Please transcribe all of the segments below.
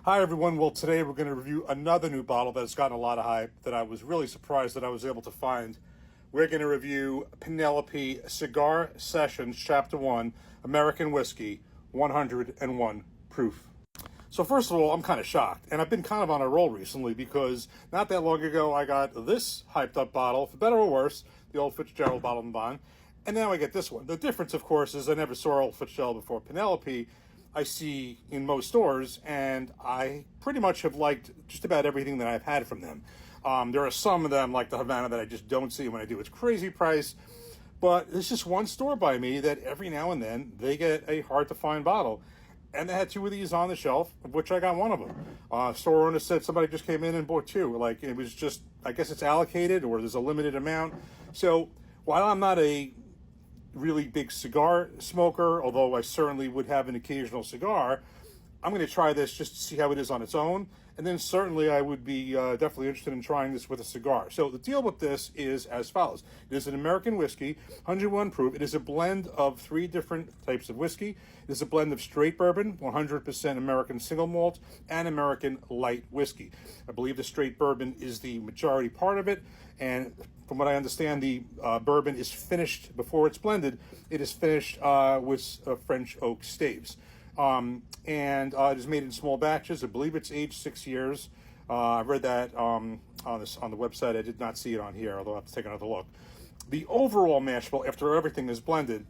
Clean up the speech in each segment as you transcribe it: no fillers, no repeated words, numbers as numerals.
Hi everyone. Well, today we're going to review another new bottle that's gotten a lot of hype that I was really surprised that I was able to find. We're going to review Penelope Cigar Sessions Chapter 1 American Whiskey 101 Proof. So first of all, I'm kind of shocked, and I've been kind of on a roll recently because not that long ago I got this hyped up bottle, for better or worse, the Old Fitzgerald Bottle and Bond, and now I get this one. The difference, of course, is I never saw Old Fitzgerald before. Penelope I see in most stores, and I pretty much have liked just about everything that I've had from them. There are some of them, like the Havana, that I just don't see when I do. It's crazy price, but there's just one store by me that every now and then they get a hard-to-find bottle. And they had two of these on the shelf, of which I got one of them. Store owner said somebody just came in and bought two. Like, it was just, I guess it's allocated or there's a limited amount. So while I'm not a really big cigar smoker, although I certainly would have an occasional cigar, I'm going to try this just to see how it is on its own. And then certainly I would be definitely interested in trying this with a cigar. So the deal with this is as follows. It is an American whiskey, 101 proof. It is a blend of three different types of whiskey. It is a blend of straight bourbon, 100% American single malt, and American light whiskey. I believe the straight bourbon is the majority part of it. And from what I understand, the bourbon is finished before it's blended. It is finished with French oak staves. And it is made in small batches. I believe it's aged 6 years. I read that on the website. I did not see it on here, although I have to take another look. The overall mash bill, after everything is blended,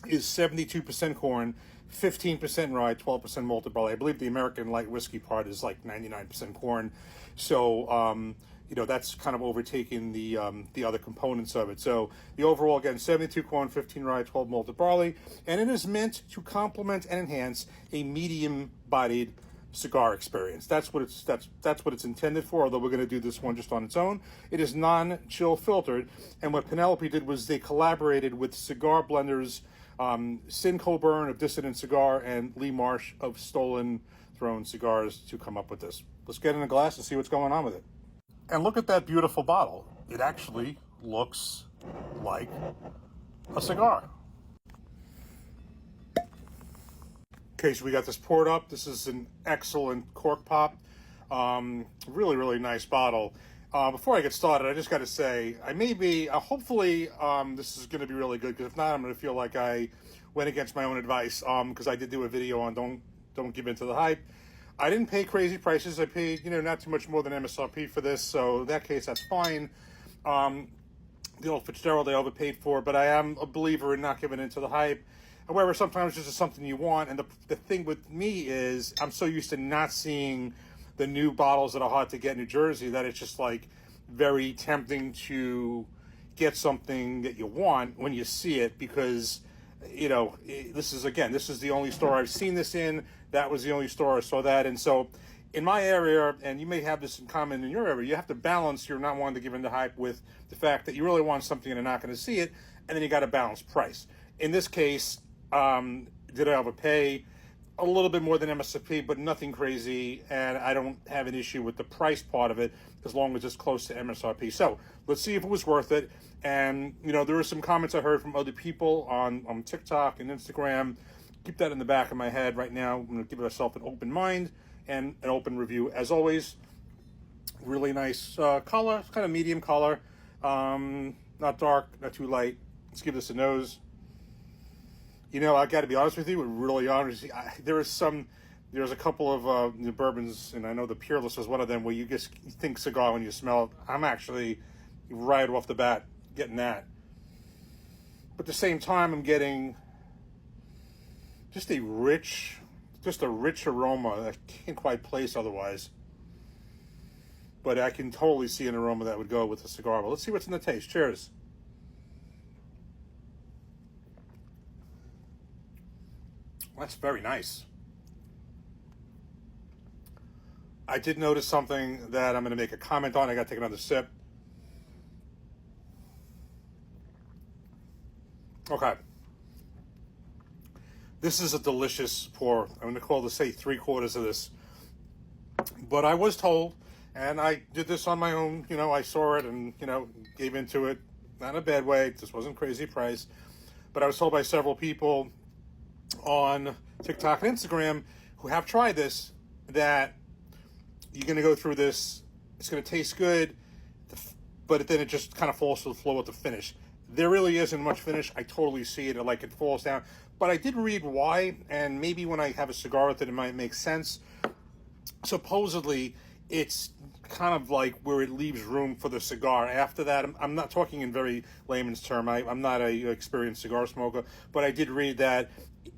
is 72% corn, 15% rye, 12% malted barley. I believe the American light whiskey part is like 99% corn. So, that's kind of overtaking the other components of it. So the overall, again, 72 corn, 15 rye, 12 malted barley, and it is meant to complement and enhance a medium-bodied cigar experience. That's what it's intended for. Although we're going to do this one just on its own. It is non-chill filtered, and what Penelope did was they collaborated with cigar blenders, Sin Coburn of Dissident Cigar and Lee Marsh of Stolen Throne Cigars to come up with this. Let's get in a glass and see what's going on with it. And look at that beautiful bottle. It actually looks like a cigar. Okay, so we got this poured up. This is an excellent cork pop. Really, really nice bottle. Before I get started, I just got to say, hopefully this is going to be really good, because if not, I'm going to feel like I went against my own advice, because I did do a video on don't give in to the hype. I didn't pay crazy prices. I paid, not too much more than MSRP for this, so in that case, that's fine. The Old Fitzgerald I overpaid for, but I am a believer in not giving in to the hype. However, sometimes this is something you want, and the thing with me is I'm so used to not seeing the new bottles that are hard to get in New Jersey that it's just like very tempting to get something that you want when you see it, because this is the only store I've seen this in. That was the only store I saw that. And so in my area, and you may have this in common in your area, you have to balance your not wanting to give in to hype with the fact that you really want something and you're not going to see it. And then you got to balance price. In this case, did I overpay? A little bit more than MSRP, but nothing crazy, and I don't have an issue with the price part of it as long as it's close to MSRP. So let's see if it was worth it. And there were some comments I heard from other people on TikTok and Instagram. Keep that in the back of my head right now. I'm going to give myself an open mind and an open review. As always, really nice color. It's kind of medium color, not dark, not too light. Let's give this a nose. I got to be honest with you, really honest. There's a couple of bourbons, and I know the Peerless was one of them, where you just think cigar when you smell it. I'm actually right off the bat getting that. But at the same time, I'm getting just a rich aroma that I can't quite place otherwise. But I can totally see an aroma that would go with a cigar. But let's see what's in the taste. Cheers. That's very nice. I did notice something that I'm going to make a comment on. I got to take another sip. Okay. This is a delicious pour. I'm going to call this, say, 3/4 of this. But I was told, and I did this on my own, I saw it and, gave into it. Not in a bad way. This wasn't crazy price. But I was told by several people on TikTok and Instagram who have tried this that you're going to go through this, it's going to taste good, but then it just kind of falls to the floor with the finish. There really isn't much finish. I totally see it, like it falls down. But I did read why, and maybe when I have a cigar with it, it might make sense. Supposedly, it's kind of like where it leaves room for the cigar. After that, I'm not talking in very layman's term. I'm not a experienced cigar smoker, but I did read that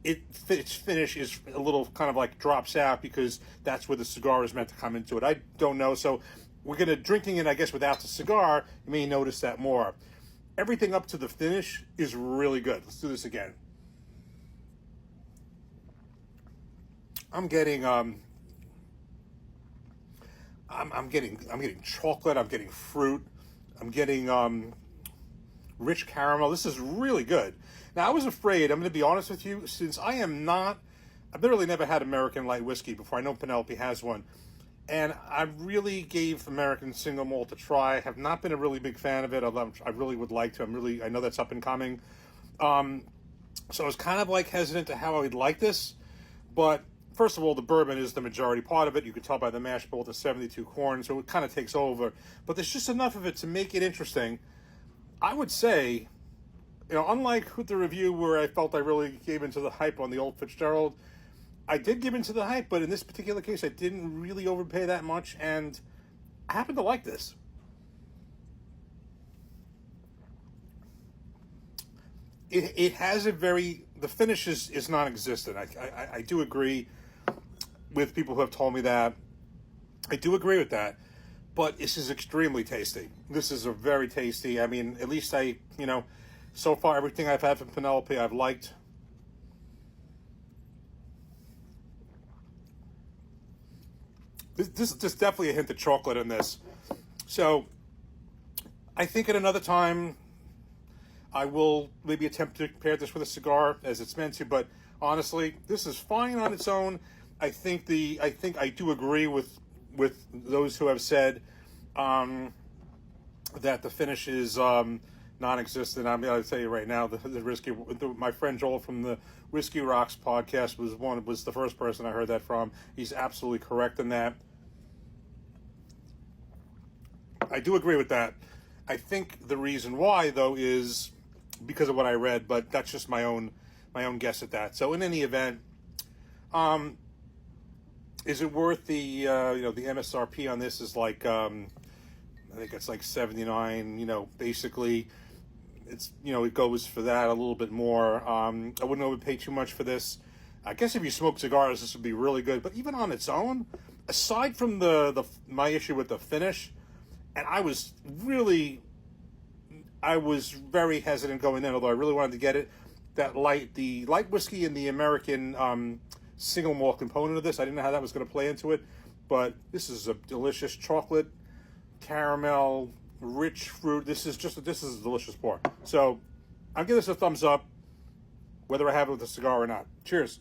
its finish is a little kind of like drops out because that's where the cigar is meant to come into it. I don't know. So we're going to drinking it, I guess, without the cigar. You may notice that more. Everything up to the finish is really good. Let's do this again. I'm getting I'm getting chocolate. I'm getting fruit. I'm getting rich caramel. This is really good. Now, I was afraid, I'm going to be honest with you, since I've literally never had American light whiskey before. I know Penelope has one. And I really gave American single malt a try. I have not been a really big fan of it. I really would like to. I know that's up and coming. So I was kind of like hesitant to how I would like this. But first of all, the bourbon is the majority part of it. You can tell by the mash bill, the 72 corn, so it kind of takes over. But there's just enough of it to make it interesting. I would say, unlike with the review where I felt I really gave into the hype on the Old Fitzgerald, I did give into the hype, but in this particular case, I didn't really overpay that much, and I happen to like this. It has the finish is non-existent. I do agree with people who have told me that. I do agree with that, but this is extremely tasty. This is a very tasty. I mean, at least so far everything I've had from Penelope I've liked. There's definitely a hint of chocolate in this. So I think at another time I will maybe attempt to pair this with a cigar as it's meant to, but honestly, this is fine on its own. I think I do agree with those who have said that the finish is non-existent. I'm going to tell you right now, my friend Joel from the Whiskey Rocks podcast was the first person I heard that from. He's absolutely correct in that. I do agree with that. I think the reason why, though, is because of what I read, but that's just my own guess at that. So in any event, is it worth the the MSRP on this is like I think it's like $79. Basically, it's it goes for that a little bit more. I wouldn't overpay too much for this. I guess if you smoke cigars, this would be really good. But even on its own, aside from my issue with the finish, and I was very hesitant going in, although I really wanted to get it. The light whiskey and the American single malt component of this, I didn't know how that was going to play into it, but this is a delicious chocolate, caramel, rich fruit. This is a delicious pour. So I'll give this a thumbs up, whether I have it with a cigar or not. Cheers.